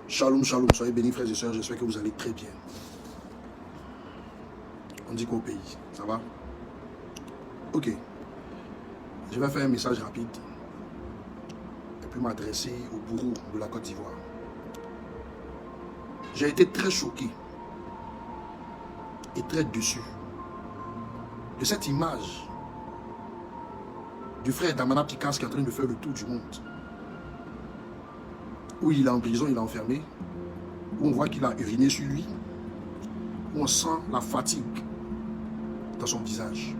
Shalom, shalom, soyez bénis frères et sœurs, j'espère que vous allez très bien. On dit qu'au pays, ça va? Ok, je vais faire un message rapide et puis m'adresser au bourreau de la Côte d'Ivoire. J'ai été très choqué et très déçu de cette image du frère Damana Pikas qui est en train de faire le tour du monde. Où il est en prison, il est enfermé, où on voit qu'il a uriné sur lui, où on sent la fatigue dans son visage.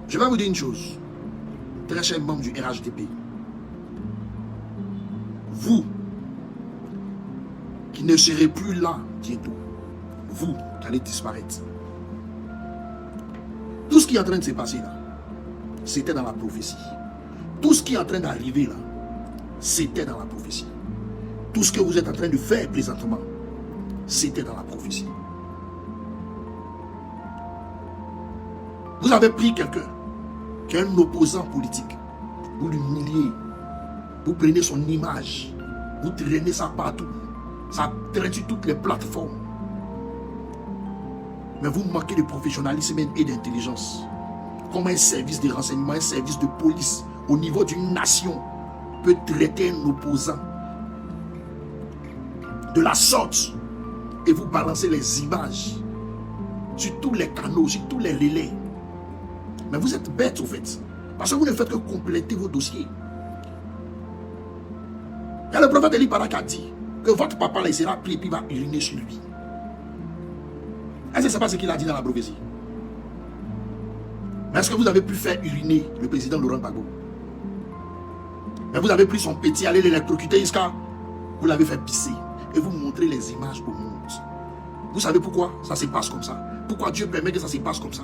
Je vais vous dire une chose, très chers membres du RHDP, vous qui ne serez plus là bientôt, vous qui allez disparaître, tout ce qui est en train de se passer là, c'était dans la prophétie. Tout ce qui est en train d'arriver là, c'était dans la prophétie. Tout ce que vous êtes en train de faire présentement, c'était dans la prophétie. Vous avez pris quelqu'un qui est un opposant politique, vous l'humiliez, vous prenez son image, vous traînez ça partout, ça traîne sur toutes les plateformes. Mais vous manquez de professionnalisme et d'intelligence. Comment un service de renseignement, un service de police au niveau d'une nation peut traiter un opposant de la sorte et vous balancer les images sur tous les canaux, sur tous les relais. Mais vous êtes bêtes au fait, parce que vous ne faites que compléter vos dossiers. Il y a le prophète Eli Barak a dit que votre papa là, il sera pris et puis il va uriner sur lui. Est-ce que ce n'est pas ce qu'il a dit dans la prophétie? Mais est-ce que vous avez pu faire uriner le président Laurent Gbagbo? Mais vous avez pris son petit, aller l'électrocuter jusqu'à... Vous l'avez fait pisser. Et vous montrez les images au monde. Vous savez pourquoi ça se passe comme ça? Pourquoi Dieu permet que ça se passe comme ça?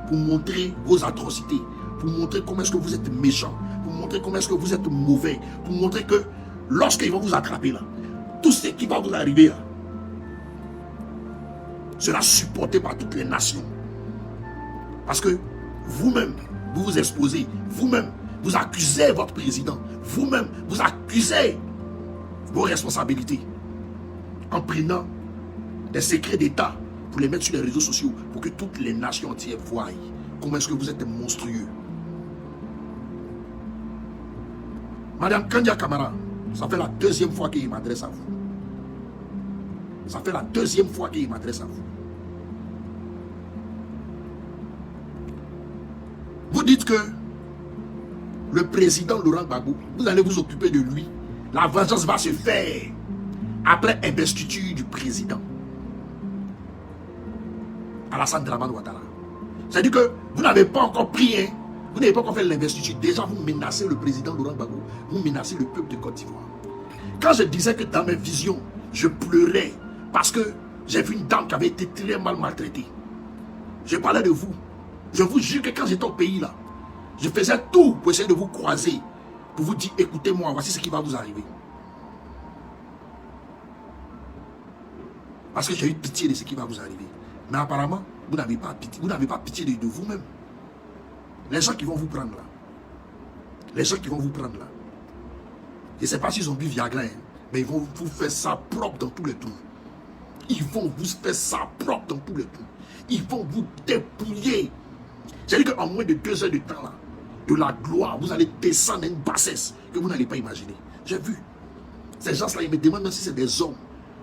Pour montrer vos atrocités. Pour montrer comment est-ce que vous êtes méchants. Pour montrer comment est-ce que vous êtes mauvais. Pour montrer que lorsqu'ils vont vous attraper là, tout ce qui va vous arriver là, sera supporté par toutes les nations. Parce que vous-même, vous vous exposez. Vous-même, vous accusez votre président. Vous-même, vous accusez vos responsabilités en prenant des secrets d'État pour les mettre sur les réseaux sociaux pour que toutes les nations entières voient comment est-ce que vous êtes monstrueux. Madame Kandia Kamara, ça fait la deuxième fois qu'il m'adresse à vous. Ça fait la deuxième fois qu'il m'adresse à vous. Vous dites que le président Laurent Gbagbo, vous allez vous occuper de lui. La vengeance va se faire après investiture du président Alassane Dramane Ouattara. C'est-à-dire que vous n'avez pas encore pris, hein, vous n'avez pas encore fait l'investiture. Déjà, vous menacez le président Laurent Gbagbo, vous menacez le peuple de Côte d'Ivoire. Quand je disais que dans mes visions, je pleurais parce que j'ai vu une dame qui avait été très mal maltraitée. Je parlais de vous. Je vous jure que quand j'étais au pays là, je faisais tout pour essayer de vous croiser, pour vous dire, écoutez-moi, voici ce qui va vous arriver. Parce que j'ai eu pitié de ce qui va vous arriver. Mais apparemment, vous n'avez pas pitié, de vous-même. Les gens qui vont vous prendre là, les gens qui vont vous prendre là, je ne sais pas s'ils ont bu Viagra, hein, mais ils vont vous faire ça propre dans tous les trous. Ils vont vous faire ça propre dans tous les trous. Ils vont vous dépouiller. C'est-à-dire qu'en moins de 2 heures de temps là, de la gloire, vous allez descendre à une bassesse que vous n'allez pas imaginer. J'ai vu. Ces gens-là, ils me demandent même si c'est des hommes.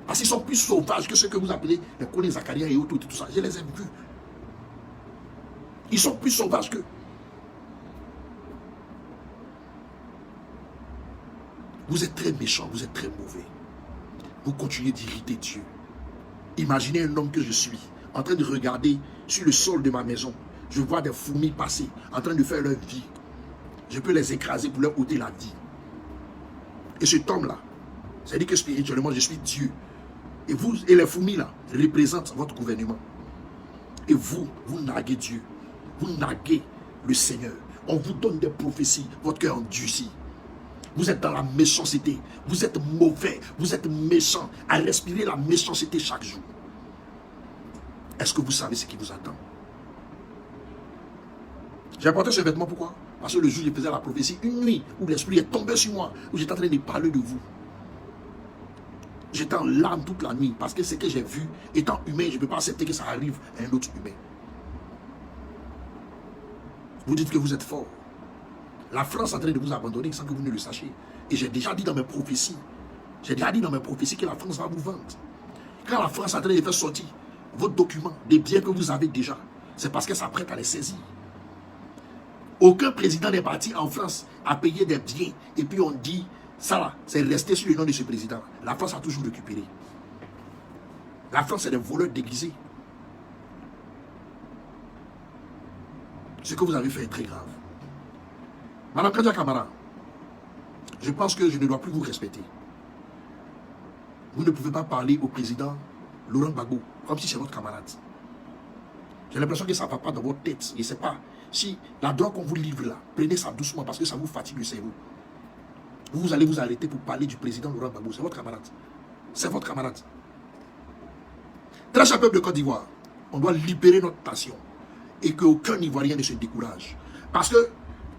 Parce qu'ils sont plus sauvages que ceux que vous appelez les Kone Zakaria et autres, tout ça. Je les ai vus. Ils sont plus sauvages que. Vous êtes très méchants, vous êtes très mauvais. Vous continuez d'irriter Dieu. Imaginez un homme que je suis, en train de regarder sur le sol de ma maison. Je vois des fourmis passer, en train de faire leur vie. Je peux les écraser pour leur ôter la vie. Et cet homme-là, c'est-à-dire que spirituellement, je suis Dieu. Et vous, et les fourmis là, représentent votre gouvernement. Et vous, vous narguez Dieu. Vous narguez le Seigneur. On vous donne des prophéties, votre cœur endurci. Vous êtes dans la méchanceté. Vous êtes mauvais. Vous êtes méchant. À respirer la méchanceté chaque jour. Est-ce que vous savez ce qui vous attend? J'ai apporté ce vêtement, pourquoi? Parce que le jour où je faisais la prophétie, une nuit où l'esprit est tombé sur moi, où j'étais en train de parler de vous. J'étais en larmes toute la nuit parce que ce que j'ai vu, étant humain, je ne peux pas accepter que ça arrive à un autre humain. Vous dites que vous êtes fort. La France est en train de vous abandonner sans que vous ne le sachiez. Et j'ai déjà dit dans mes prophéties, que la France va vous vendre. Quand la France est en train de faire sortir vos documents, des biens que vous avez déjà, c'est parce qu'elle s'apprête à les saisir. Aucun président n'est parti en France à payer des biens et puis on dit, ça là, c'est resté sur le nom de ce président. La France a toujours récupéré. La France, c'est des voleurs déguisés. Ce que vous avez fait est très grave. Madame Kadia Camara, je pense que je ne dois plus vous respecter. Vous ne pouvez pas parler au président Laurent Gbagbo comme si c'est votre camarade. J'ai l'impression que ça ne va pas dans votre tête. Je ne sais pas si la drogue qu'on vous livre là, prenez ça doucement parce que ça vous fatigue le cerveau. Vous allez vous arrêter pour parler du président Laurent Gbagbo. C'est votre camarade. C'est votre camarade. Très cher peuple de Côte d'Ivoire, on doit libérer notre nation et qu'aucun Ivoirien ne se décourage. Parce que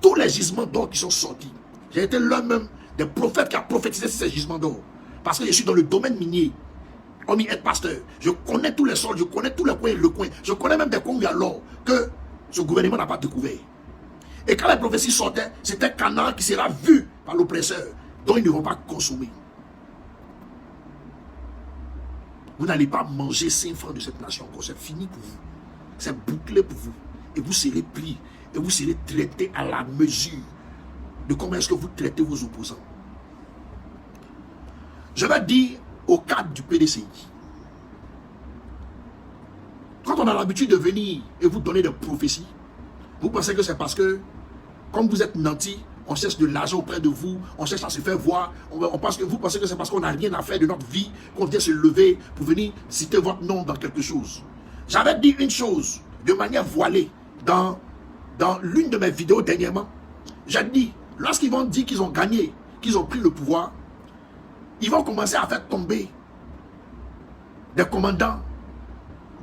tous les gisements d'or qui sont sortis, j'ai été l'un même des prophètes qui a prophétisé ces gisements d'or. Parce que je suis dans le domaine minier. On m'y est pasteur. Je connais tous les sols, je connais tous les coins et le coin. Je connais même des coins où il y a l'or que ce gouvernement n'a pas découvert. Et quand les prophéties sortaient, c'était Canaan qui sera vu par l'oppresseur, dont ils ne vont pas consommer. Vous n'allez pas manger 5 francs de cette nation encore. C'est fini pour vous. C'est bouclé pour vous. Et vous serez pris. Et vous serez traité à la mesure de comment est-ce que vous traitez vos opposants. Je vais dire au cadre du PDCI. Quand on a l'habitude de venir et vous donner des prophéties, vous pensez que c'est parce que, comme vous êtes nantis, on cherche de l'argent auprès de vous, on cherche à se faire voir, vous pensez que c'est parce qu'on n'a rien à faire de notre vie, qu'on vient se lever pour venir citer votre nom dans quelque chose. J'avais dit une chose, de manière voilée, dans l'une de mes vidéos dernièrement. J'ai dit, lorsqu'ils vont dire qu'ils ont gagné, qu'ils ont pris le pouvoir, ils vont commencer à faire tomber des commandants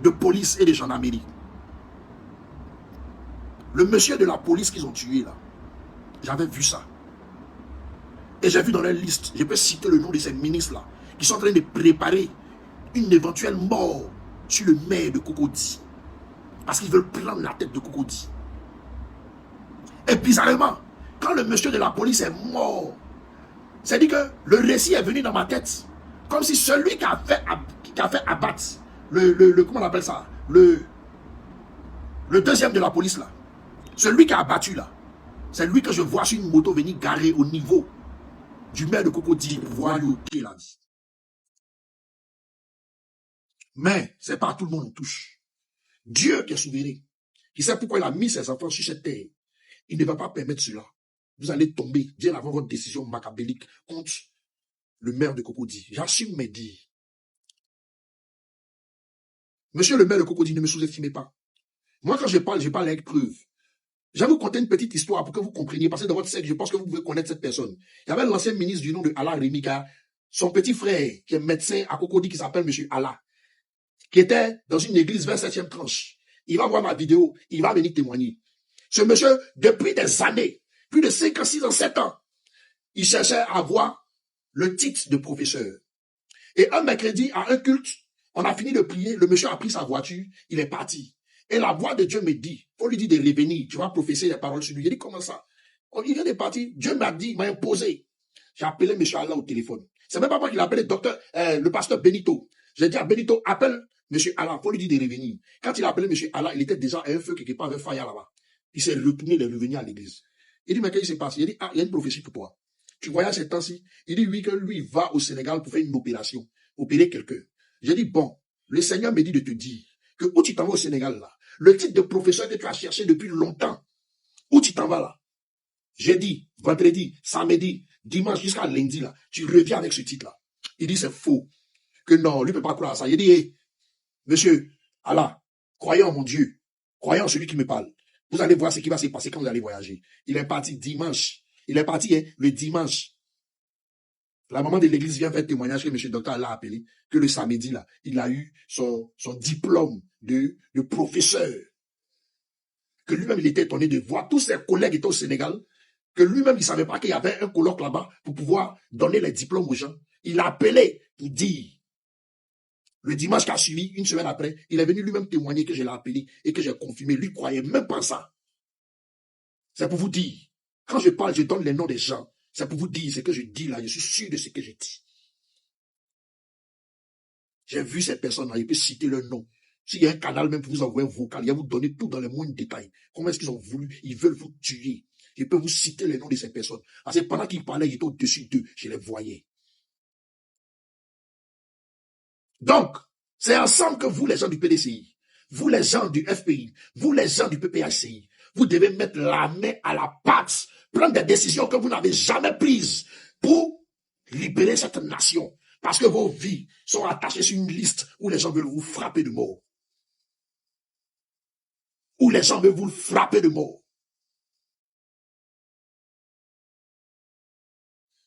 de police et de gendarmerie. Le monsieur de la police qu'ils ont tué là, j'avais vu ça. Et j'ai vu dans leur liste, je peux citer le nom de ces ministres-là, qui sont en train de préparer une éventuelle mort sur le maire de Cocody. Parce qu'ils veulent prendre la tête de Cocody. Et bizarrement, quand le monsieur de la police est mort, c'est-à-dire que le récit est venu dans ma tête, comme si celui qui a fait abattre, comment on appelle ça, le deuxième de la police là, celui qui a abattu là, c'est lui que je vois sur une moto venir garer au niveau du maire de Cocody pour voir lui qui l'a dit. Mais c'est pas tout le monde en touche. Dieu qui est souverain, qui sait pourquoi il a mis ses enfants sur cette terre, il ne va pas permettre cela. Vous allez tomber bien avant votre décision macabélique contre le maire de Cocody. J'assume mes dires. Monsieur le maire de Cocody, ne me sous-estimez pas. Moi, quand je parle avec preuve. Je vais vous conter une petite histoire pour que vous compreniez, parce que dans votre cercle, je pense que vous pouvez connaître cette personne. Il y avait l'ancien ministre du nom de Allah Remika, son petit frère, qui est médecin à Cocody, qui s'appelle M. Allah, qui était dans une église 27e tranche. Il va voir ma vidéo, il va venir témoigner. Ce monsieur, depuis des années, plus de 5 ans, 6 ans, 7 ans, il cherchait à avoir le titre de professeur. Et un mercredi, à un culte, on a fini de prier, le monsieur a pris sa voiture, il est parti. Et la voix de Dieu me dit, faut lui dire de revenir, tu vas prophétiser les paroles sur lui. J'ai dit, comment ça? Il vient de partir, Dieu m'a dit, il m'a imposé. J'ai appelé M. Allah au téléphone. C'est même pas moi qui l'ai appelé le pasteur Benito. J'ai dit à Benito, appelle M. Allah, faut lui dire de revenir. Quand il a appelé M. Allah, il était déjà à un feu quelque part avec Faya là-bas. Il s'est retourné, il est revenu à l'église. Il dit, mais qu'est-ce qui s'est passé? Il dit, ah, il y a une prophétie pour toi. Tu voyages ces temps-ci? Il dit, oui, que lui va au Sénégal pour faire une opération, opérer quelqu'un. J'ai dit, bon, le Seigneur me dit de te dire que où tu t'en vas au Sénégal là, le titre de professeur que tu as cherché depuis longtemps, où tu t'en vas là? J'ai dit, vendredi, samedi, dimanche jusqu'à lundi là, tu reviens avec ce titre là. Il dit, c'est faux. Que non, lui ne peut pas croire à ça. Il dit, hey, monsieur, Allah, croyez en mon Dieu, croyez en celui qui me parle. Vous allez voir ce qui va se passer quand vous allez voyager. Il est parti dimanche. Il est parti le dimanche. La maman de l'église vient faire témoignage que M. Docteur l'a appelé, que le samedi, là, il a eu son diplôme de professeur. Que lui-même, il était étonné de voir tous ses collègues étaient au Sénégal, que lui-même, il ne savait pas qu'il y avait un colloque là-bas pour pouvoir donner les diplômes aux gens. Il a appelé pour dire, le dimanche qui a suivi, une semaine après, il est venu lui-même témoigner que je l'ai appelé et que j'ai confirmé. Lui croyait même pas ça. C'est pour vous dire. Quand je parle, je donne les noms des gens. C'est pour vous dire ce que je dis là. Je suis sûr de ce que je dis. J'ai vu ces personnes-là, je peux citer leur nom. S'il y a un canal même pour vous envoyer un vocal, il va vous donner tout dans les moindres détails. Comment est-ce qu'ils ont voulu, ils veulent vous tuer. Je peux vous citer les noms de ces personnes. Parce que pendant qu'ils parlaient, j'étais au-dessus d'eux, je les voyais. Donc, c'est ensemble que vous, les gens du PDCI, vous, les gens du FPI, vous, les gens du PPHCI, vous devez mettre la main à la pâte, prendre des décisions que vous n'avez jamais prises pour libérer cette nation. Parce que vos vies sont attachées sur une liste où les gens veulent vous frapper de mort. Où les gens veulent vous frapper de mort.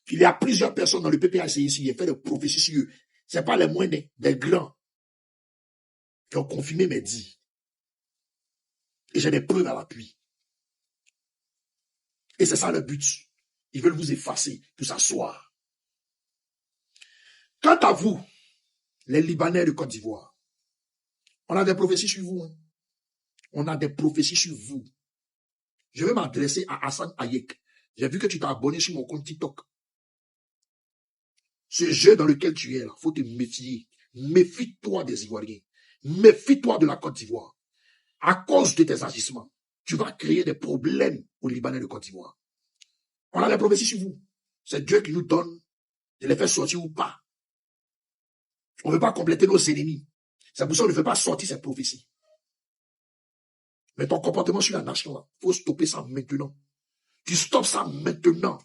Il y a plusieurs personnes dans le PPHCI ici, il fait des prophéties sur eux. Ce n'est pas les moindres, des grands qui ont confirmé mes dits. Et j'ai des preuves à l'appui. Et c'est ça le but. Ils veulent vous effacer, pour s'asseoir. Quant à vous, les Libanais de Côte d'Ivoire, on a des prophéties sur vous. Hein. On a des prophéties sur vous. Je vais m'adresser à Hassan Hayek. J'ai vu que tu t'es abonné sur mon compte TikTok. Ce jeu dans lequel tu es là, il faut te méfier. Méfie-toi des Ivoiriens. Méfie-toi de la Côte d'Ivoire. À cause de tes agissements, tu vas créer des problèmes aux Libanais de Côte d'Ivoire. On a des prophéties sur vous. C'est Dieu qui nous donne de les faire sortir ou pas. On ne veut pas compléter nos ennemis. C'est pour ça qu'on ne veut pas sortir ces prophéties. Mais ton comportement sur la nation, il faut stopper ça maintenant. Tu stoppes ça maintenant.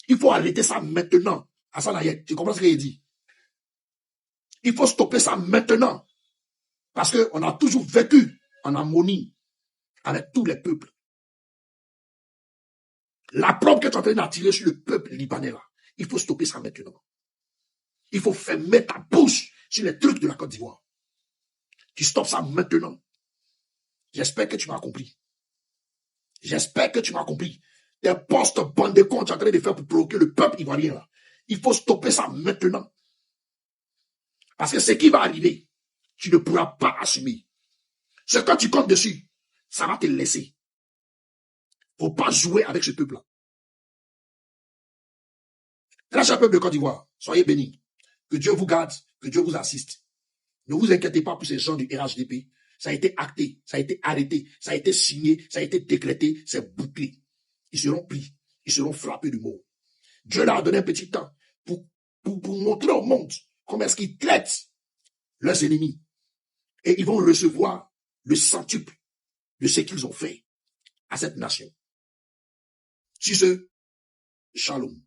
Il faut arrêter ça maintenant. Hassan Hayek, tu comprends ce qu'il dit? Il faut stopper ça maintenant. Parce qu'on a toujours vécu en harmonie avec tous les peuples. La preuve que tu es en train d'attirer sur le peuple libanais là, il faut stopper ça maintenant. Il faut fermer ta bouche sur les trucs de la Côte d'Ivoire. Tu stoppes ça maintenant. J'espère que tu m'as compris. J'espère que tu m'as compris. Des postes bande de comptes tu es en train de faire pour provoquer le peuple ivoirien là. Il faut stopper ça maintenant. Parce que ce qui va arriver, tu ne pourras pas assumer. Ce que tu comptes dessus, ça va te laisser. Il ne faut pas jouer avec ce peuple-là. Là, cher peuple de Côte d'Ivoire, soyez bénis. Que Dieu vous garde, que Dieu vous assiste. Ne vous inquiétez pas pour ces gens du RHDP. Ça a été acté, ça a été arrêté, ça a été signé, ça a été décrété, c'est bouclé. Ils seront pris, ils seront frappés de mort. Dieu leur a donné un petit temps pour montrer au monde comment est-ce qu'ils traitent leurs ennemis. Et ils vont recevoir le centuple de ce qu'ils ont fait à cette nation. Sur ce, shalom.